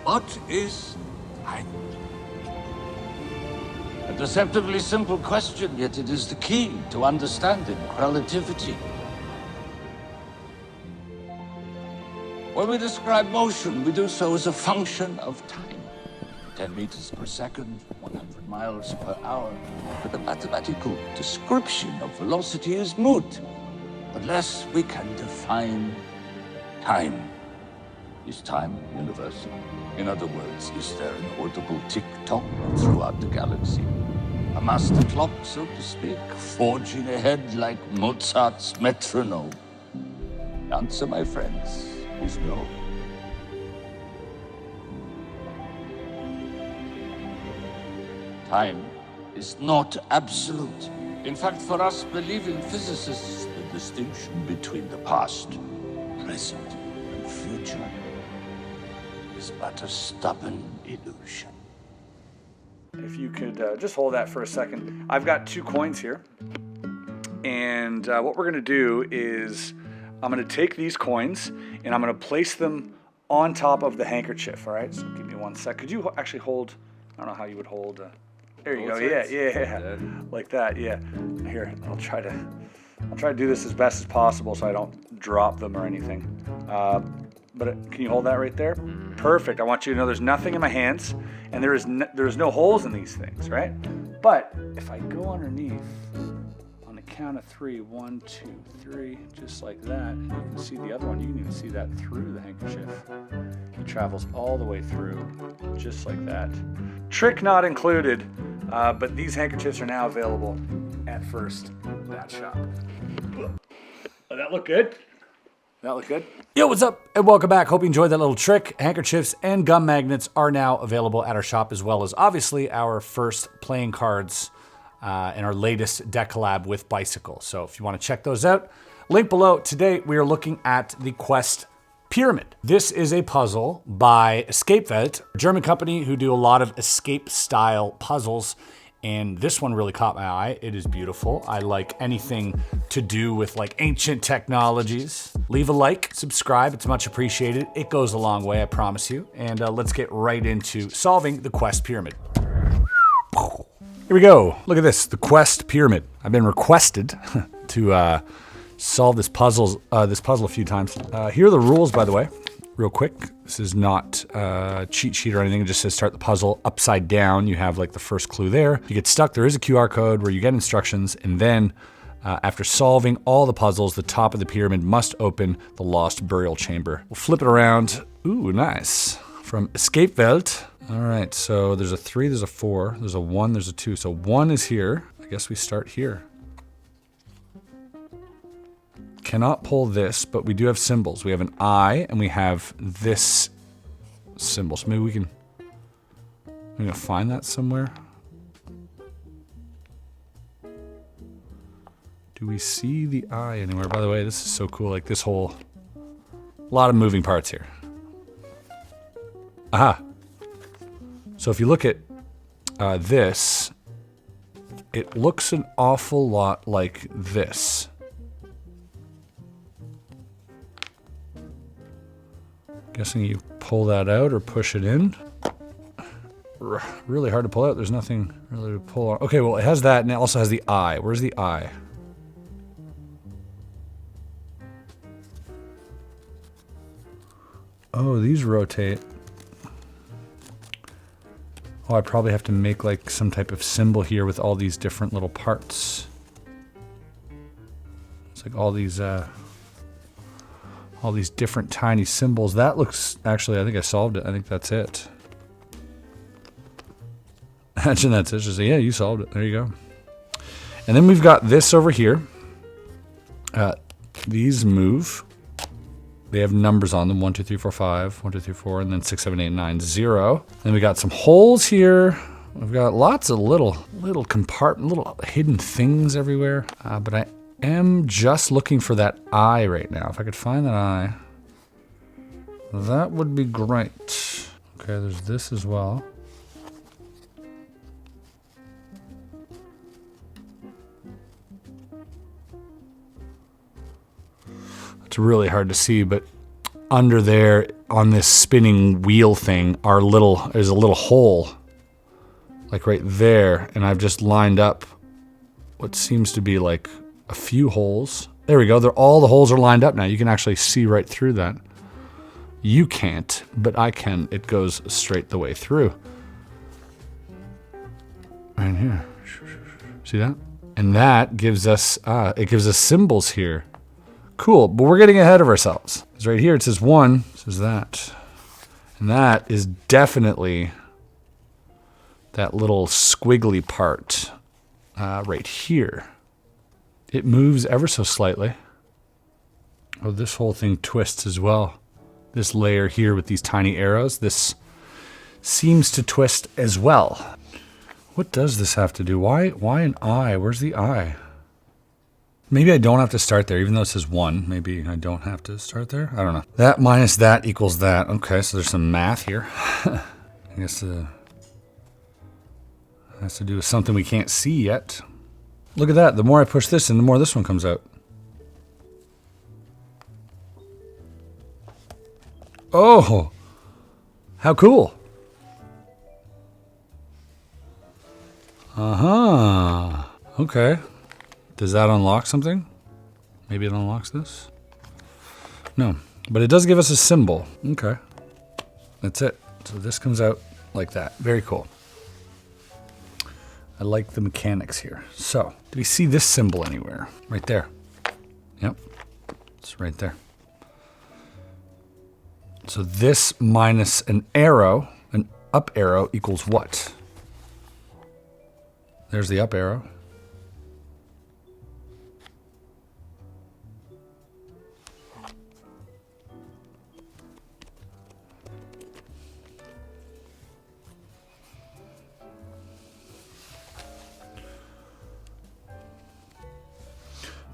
What is time? A deceptively simple question, yet it is the key to understanding relativity. When we describe motion, we do so as a function of time. 10 meters per second, 100 miles per hour. But the mathematical description of velocity is moot, unless we can define time. Is time universal? In other words, is there an audible tick-tock throughout the galaxy? A master clock, so to speak, forging ahead like Mozart's metronome? The answer, my friends, is no. Time is not absolute. In fact, for us believing physicists, the distinction between the past, present, and future is but a stubborn illusion. If you could just hold that for a second. I've got 2 coins here. And what we're going to do is I'm going to take these coins and I'm going to place them on top of the handkerchief. All right, so give me 1 sec. Could you actually hold, I don't know how you would hold. There you go. Yeah. Like that. Yeah. Here, I'll try to do this as best as possible so I don't drop them or anything. But can you hold that right there? Perfect. I want you to know there's nothing in my hands, and there is no holes in these things, right? But if I go underneath on the count of 3, 1, 2, 3, just like that, and you can see the other one. You can even see that through the handkerchief. It travels all the way through, just like that. Trick not included, but these handkerchiefs are now available at First Bat Shop. Does that look good? That look good? Yo, what's up? And welcome back. Hope you enjoyed that little trick. Handkerchiefs and gum magnets are now available at our shop, as well as obviously our first playing cards and our latest deck collab with Bicycle. So if you want to check those out, link below. Today we are looking at the Quest Pyramid. This is a puzzle by Escapewelt, a German company who do a lot of escape style puzzles. And this one really caught my eye. It is beautiful. I like anything to do with like ancient technologies. Leave a like, subscribe. It's much appreciated. It goes a long way, I promise you. And let's get right into solving the Quest Pyramid. Here we go. Look at this, the Quest Pyramid. I've been requested to solve this puzzle a few times. Here are the rules, by the way. Real quick, this is not a cheat sheet or anything. It just says start the puzzle upside down. You have like the first clue there. If you get stuck, there is a QR code where you get instructions, and then after solving all the puzzles, the top of the pyramid must open the lost burial chamber. We'll flip it around. Ooh, nice. From Escapewelt. All right, so there's a 3, there's a 4, there's a 1, there's a 2. So 1 is here. I guess we start here. Cannot pull this, but we do have symbols. We have an eye, and we have this symbol. So maybe we can find that somewhere. Do we see the eye anywhere? By the way, this is so cool. Like this whole, a lot of moving parts here. Aha. So if you look at this, it looks an awful lot like this. Guessing you pull that out or push it in. Really hard to pull out. There's nothing really to pull out. Okay, well, it has that, and it also has the eye. Where's the eye? Oh, these rotate. Oh, I probably have to make like some type of symbol here with all these different little parts. It's like all these different tiny symbols. That looks, actually, I think I solved it. I think that's it. Imagine that's it. Just say, yeah, you solved it. There you go. And then we've got this over here. These move. They have numbers on them. 1, 2, 3, 4, 5. 1, 2, 3, 4, and then 6, 7, 8, 9, 0. Then we got some holes here. We've got lots of little compartment, little hidden things everywhere. But I am just looking for that eye right now. If I could find that eye, that would be great. Okay, there's this as well. It's really hard to see, but under there on this spinning wheel thing there's a little hole, like right there, and I've just lined up what seems to be like a few holes. There we go. All the holes are lined up now. You can actually see right through that. You can't, but I can. It goes straight the way through. Right here. See that? And that gives us, it gives us symbols here. Cool, but we're getting ahead of ourselves. Because right here it says 1, it says that. And that is definitely that little squiggly part right here. It moves ever so slightly. Oh, this whole thing twists as well. This layer here with these tiny arrows, this seems to twist as well. What does this have to do? Why an eye? Where's the eye? Maybe I don't have to start there, even though it says 1. Maybe I don't have to start there. I don't know. That minus that equals that. Okay, so there's some math here. I guess it has to do with something we can't see yet. Look at that. The more I push this in, the more this one comes out. Oh, how cool. Uh-huh. Okay. Does that unlock something? Maybe it unlocks this? No, but it does give us a symbol. Okay. That's it. So this comes out like that. Very cool. I like the mechanics here. So, do we see this symbol anywhere? Right there. Yep. It's right there. So this minus an arrow, an up arrow, equals what? There's the up arrow.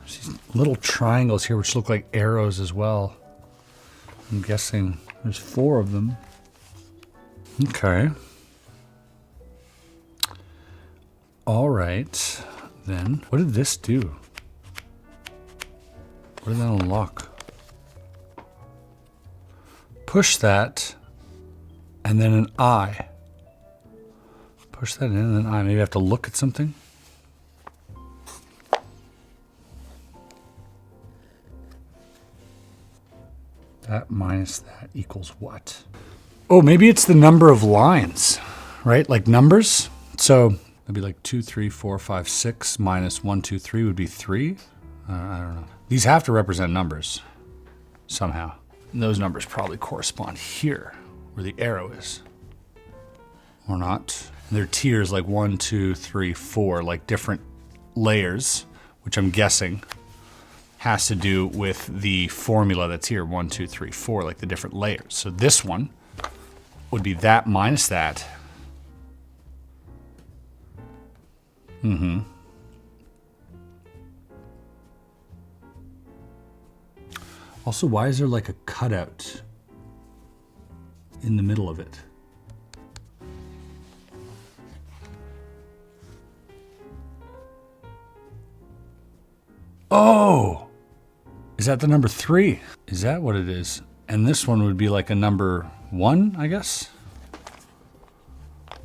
There's these little triangles here which look like arrows as well. I'm guessing there's 4 of them. Okay. All right, then. What did this do? What did that unlock? Push that, and then an eye. Push that in, and an eye. Maybe I have to look at something? That minus that equals what? Oh, maybe it's the number of lines, right? Like numbers? So that'd be like 2, 3, 4, 5, 6 minus 1, 2, 3 would be 3. I don't know. These have to represent numbers somehow. And those numbers probably correspond here where the arrow is. Or not. And they're tiers like 1, 2, 3, 4, like different layers, which I'm guessing has to do with the formula that's here. 1, 2, 3, 4, like the different layers. So this one would be that minus that. Mm-hmm. Also, why is there like a cutout in the middle of it? Oh! Is that the number 3? Is that what it is? And this one would be like a number 1, I guess?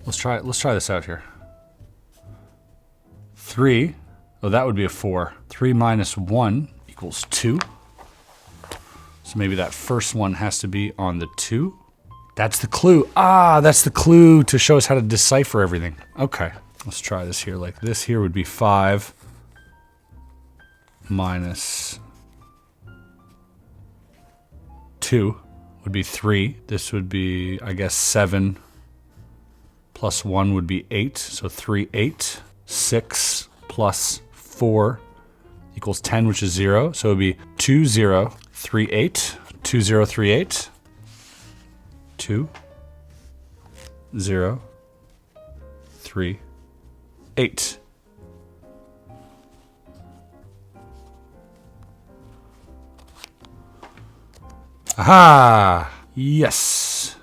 Let's try this out here. 3. Oh, that would be a 4. 3 minus 1 equals 2. So maybe that first one has to be on the 2. That's the clue. Ah, that's the clue to show us how to decipher everything. Okay, let's try this here. Like this here would be 5 minus 2 would be 3. This would be, I guess, 7 plus 1 would be 8. So 3, 8. 6 plus 4 equals 10, which is 0. So it would be 2, 0, 3, 8. 2, 0, 3, 8. 2, 0, 3, 8. Aha! Yes.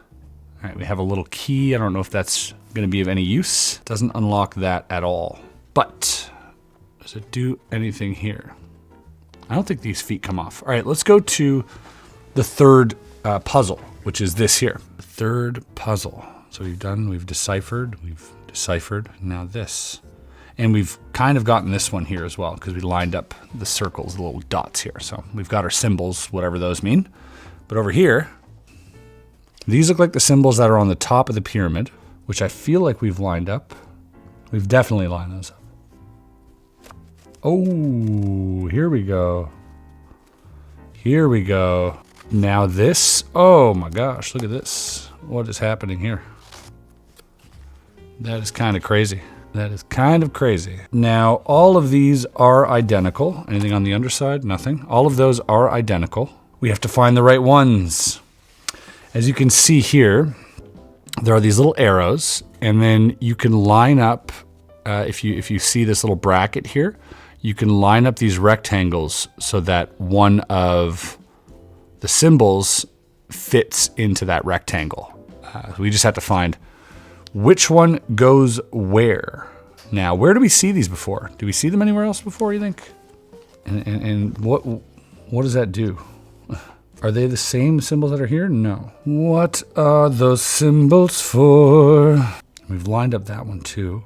All right, we have a little key. I don't know if that's going to be of any use. Doesn't unlock that at all. But does it do anything here? I don't think these feet come off. All right, let's go to the third puzzle, which is this here. The third puzzle. So we've deciphered, now this. And we've kind of gotten this one here as well, because we lined up the circles, the little dots here. So we've got our symbols, whatever those mean. But over here, these look like the symbols that are on the top of the pyramid, which I feel like we've lined up. We've definitely lined those up. Oh, here we go. Here we go. Now this, oh my gosh, look at this. What is happening here? That is kind of crazy. That is kind of crazy. Now, all of these are identical. Anything on the underside? Nothing. All of those are identical. We have to find the right ones. As you can see here, there are these little arrows, and then you can line up, if you see this little bracket here, you can line up these rectangles so that one of the symbols fits into that rectangle. We just have to find which one goes where. Now, where do we see these before? Do we see them anywhere else before, you think? And what does that do? Are they the same symbols that are here? No. What are those symbols for? We've lined up that one too.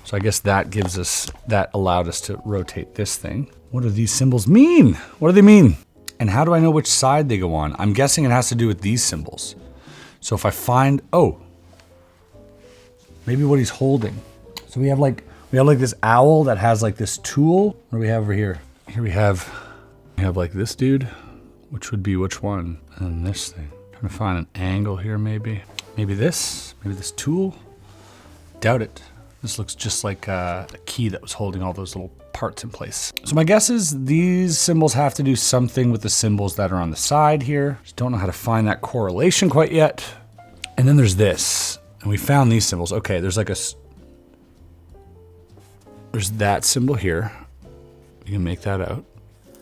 So I guess that allowed us to rotate this thing. What do these symbols mean? What do they mean? And how do I know which side they go on? I'm guessing it has to do with these symbols. So if I find, oh, maybe what he's holding. So we have like this owl that has like this tool. What do we have over here? Here we have like this dude, which would be which one? And this thing. Trying to find an angle here maybe. Maybe this tool. Doubt it. This looks just like a key that was holding all those little parts in place. So my guess is these symbols have to do something with the symbols that are on the side here. Just don't know how to find that correlation quite yet. And then there's this. And we found these symbols. Okay, there's that symbol here. You can make that out.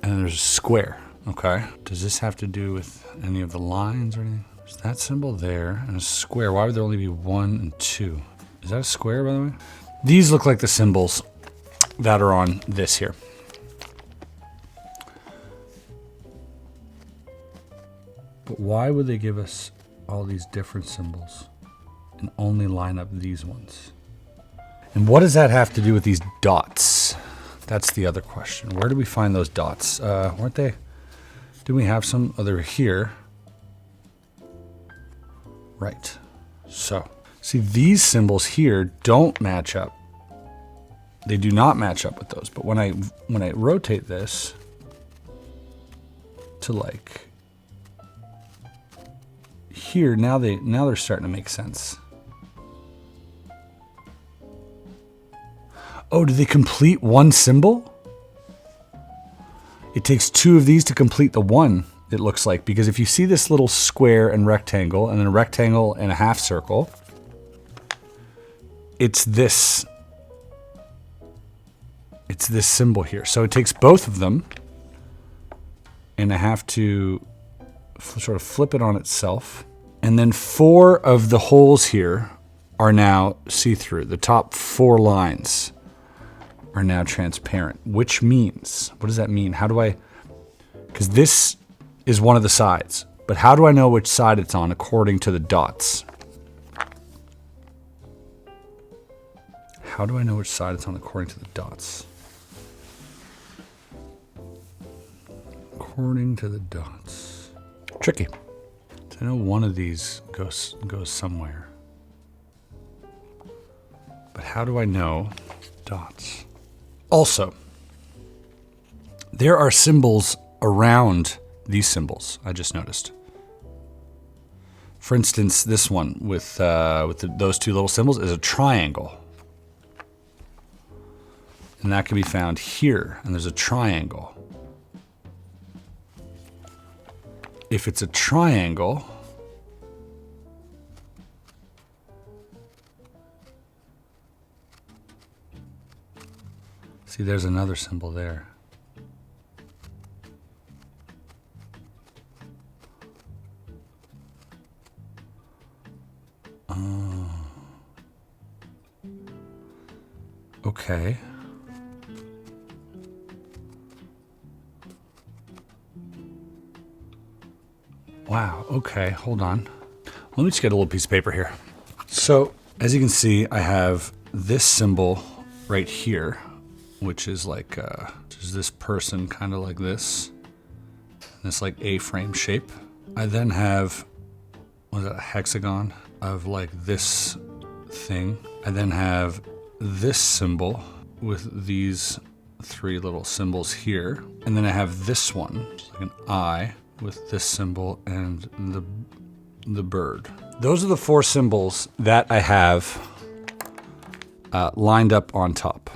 And then there's a square, okay? Does this have to do with any of the lines or anything? There's that symbol there and a square. Why would there only be 1 and 2? Is that a square, by the way? These look like the symbols that are on this here. But why would they give us all these different symbols and only line up these ones? And what does that have to do with these dots? That's the other question. Where do we find those dots? Weren't they? Didn't we have some? Oh, they're here. Right. So, see, these symbols here don't match up. They do not match up with those. But when I rotate this to like here, now they're starting to make sense. Oh, do they complete one symbol? It takes 2 of these to complete the one, it looks like, because if you see this little square and rectangle, and then a rectangle and a half circle, it's this symbol here. So it takes both of them, and I have to sort of flip it on itself. And then 4 of the holes here are now see-through. The top 4 lines are now transparent, which means, what does that mean? How do I, because this is one of the sides, but how do I know which side it's on according to the dots? How do I know which side it's on according to the dots? According to the dots. Tricky. I know one of these goes somewhere. But how do I know dots? Also, there are symbols around these symbols, I just noticed. For instance, this one with those 2 little symbols is a triangle. And that can be found here, and there's a triangle. If it's a triangle, see, there's another symbol there. Oh. Okay. Wow, okay, hold on. Let me just get a little piece of paper here. So, as you can see, I have this symbol right here, which is like, just this person kind of like this like A-frame shape. I then have, what is that, a hexagon of like this thing. I then have this symbol with these three little symbols here. And then I have this one, like an eye with this symbol and the bird. Those are the four symbols that I have lined up on top.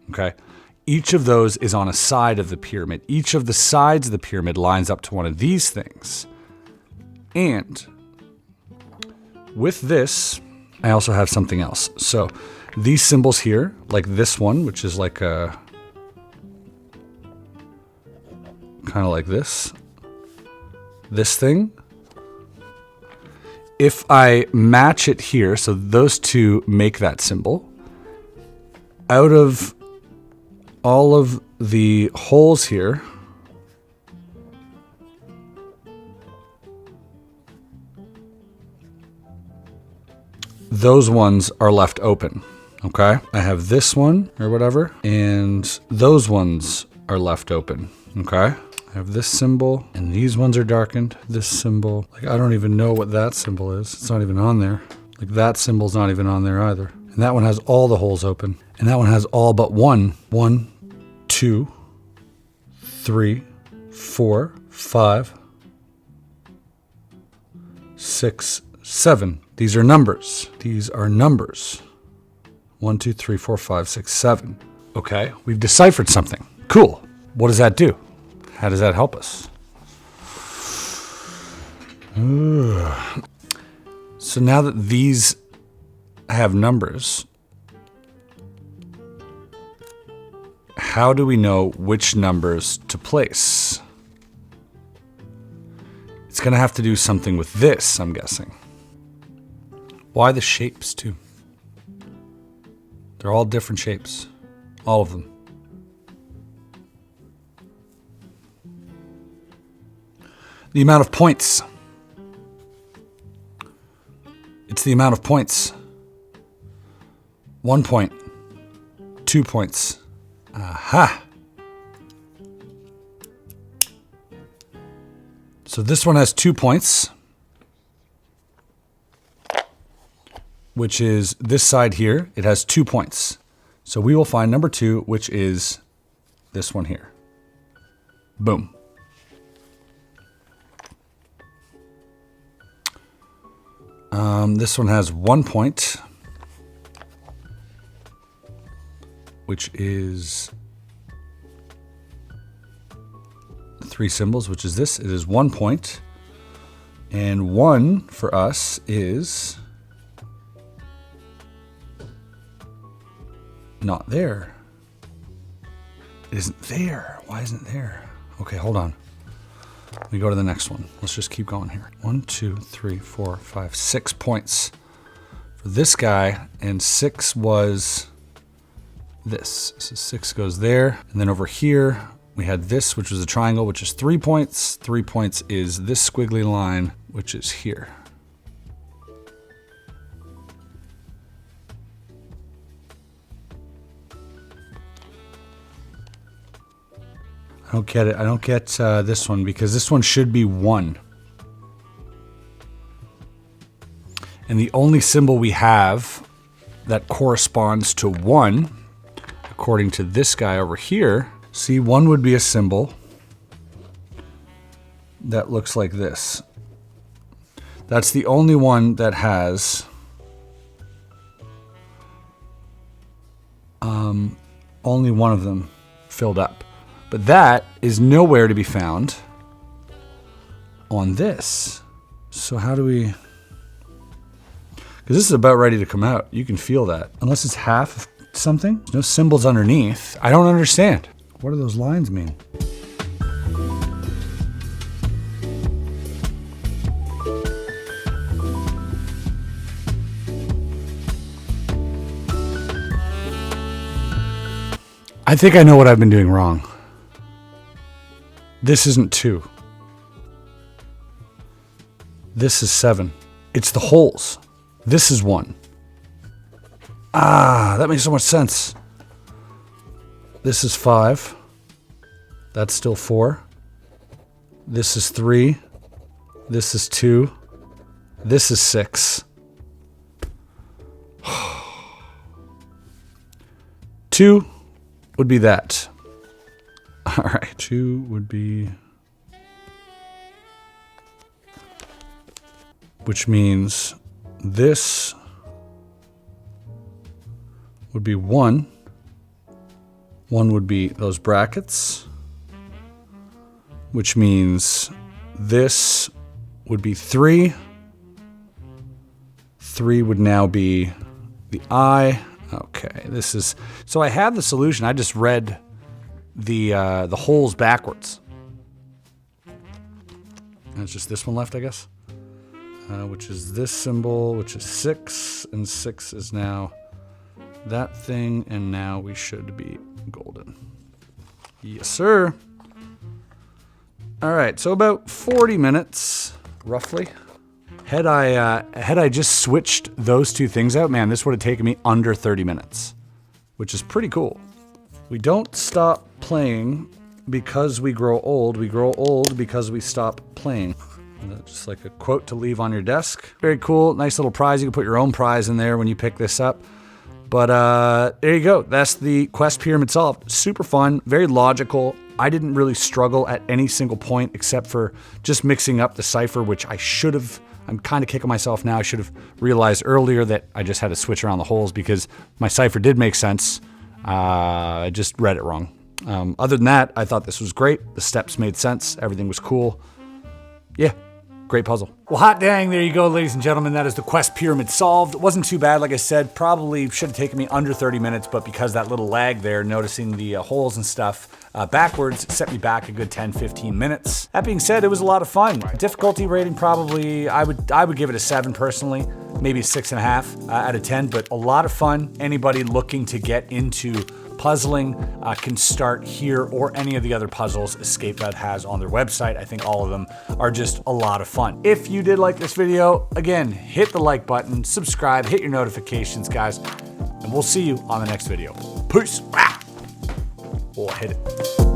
Okay. Each of those is on a side of the pyramid. Each of the sides of the pyramid lines up to one of these things. And with this, I also have something else. So these symbols here, like this one, which is like a, kind of like this thing. If I match it here, so those two make that symbol, out of all of the holes here, those ones are left open, okay? I have this one or whatever, and those ones are left open, okay? I have this symbol, and these ones are darkened. This symbol, like I don't even know what that symbol is. It's not even on there. Like that symbol's not even on there either. And that one has all the holes open. And that one has all but one. 1, 2, 3, 4, 5, 6, 7. These are numbers. These are numbers. 1, 2, 3, 4, 5, 6, 7. Okay, we've deciphered something. Cool. What does that do? How does that help us? So now that these have numbers, how do we know which numbers to place? It's going to have to do something with this, I'm guessing. Why the shapes, too? They're all different shapes. All of them. The amount of points. It's the amount of points. 1 point. 2 points. Aha! So this one has 2 points, which is this side here. It has 2 points. So we will find number 2, which is this one here. Boom. This one has 1 point, which is 3 symbols, which is this. It is 1 point. And 1 for us is not there. It isn't there. Why isn't it there? Okay, hold on. We go to the next one. Let's just keep going here. 1, 2, 3, 4, 5, 6 points for this guy, and 6 was this. So 6 goes there, and then over here we had this, which was a triangle, which is 3 points. 3 points is this squiggly line, which is here. I don't get it. I don't get this one, because this one should be 1. And the only symbol we have that corresponds to 1, according to this guy over here, see, 1 would be a symbol that looks like this. That's the only one that has only one of them filled up. But that is nowhere to be found on this. So how do we... Because this is about ready to come out. You can feel that. Unless it's half of something. There's no symbols underneath. I don't understand. What do those lines mean? I think I know what I've been doing wrong. This isn't 2. This is 7. It's the holes. This is 1. Ah, that makes so much sense. This is 5. That's still 4. This is 3. This is 2. This is 6. 2 would be that. All right, 2 would be... Which means this would be 1. 1 would be those brackets. Which means this would be 3. 3 would now be the I. Okay, this is... So I have the solution. I just read the holes backwards. And it's just this one left, I guess. Which is this symbol, which is 6. And 6 is now that thing. And now we should be golden. Yes, sir. All right, so about 40 minutes, roughly. Had I just switched those two things out, man, this would have taken me under 30 minutes, which is pretty cool. We don't stop playing because we grow old. We grow old because we stop playing. Just like a quote to leave on your desk. Very cool. Nice little prize. You can put your own prize in there when you pick this up. But there you go. That's the quest pyramid solved. Super fun. Very logical. I didn't really struggle at any single point except for just mixing up the cipher, which I should have. I'm kind of kicking myself now. I should have realized earlier that I just had to switch around the holes because my cipher did make sense. I just read it wrong. Other than that, I thought this was great. The steps made sense. Everything was cool. Yeah, great puzzle. Well, hot dang, there you go, ladies and gentlemen. That is the quest pyramid solved. It wasn't too bad, like I said. Probably should have taken me under 30 minutes, but because that little lag there, noticing the holes and stuff backwards, it set me back a good 10, 15 minutes. That being said, it was a lot of fun. Difficulty rating probably, I would give it a 7 personally, maybe a 6.5 out of 10, but a lot of fun. Anybody looking to get into puzzling can start here or any of the other puzzles Escape Out has on their website. I think all of them are just a lot of fun. If you did like this video, again, hit the like button, subscribe, hit your notifications, guys, and we'll see you on the next video. Peace. Oh, hit it.